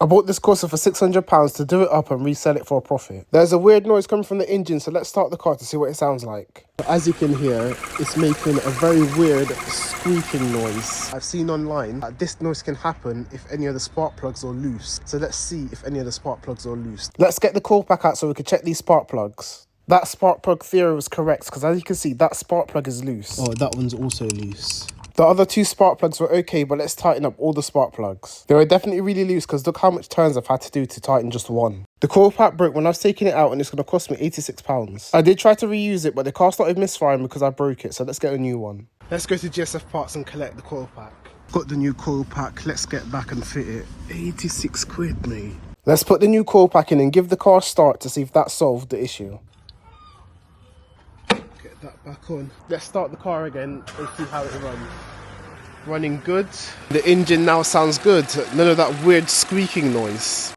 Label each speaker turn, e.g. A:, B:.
A: I bought this Corsa for £600 to do it up and resell it for a profit. There's a weird noise coming from the engine, so let's start the car to see what it sounds like. As you can hear, it's making a very weird squeaking noise. I've seen online that this noise can happen if any of the spark plugs are loose. So let's see if any of the spark plugs are loose. Let's get the coil pack out so we can check these spark plugs. That spark plug theory was correct, because as you can see, that spark plug is loose. Oh, that one's also loose. The other two spark plugs were okay, but let's tighten up all the spark plugs. They were definitely really loose because look how much turns I've had to do to tighten just one. The coil pack broke when I was taking it out and it's going to cost me £86. I did try to reuse it, but the car started misfiring because I broke it, so let's get a new one. Let's go to GSF Parts and collect the coil pack. Got the new coil pack, let's get back and fit it. 86 quid, mate. Let's put the new coil pack in and give the car a start to see if that solved the issue. Get that back on. Let's start the car again and see how it runs. Running good. The engine now sounds good. None of that weird squeaking noise.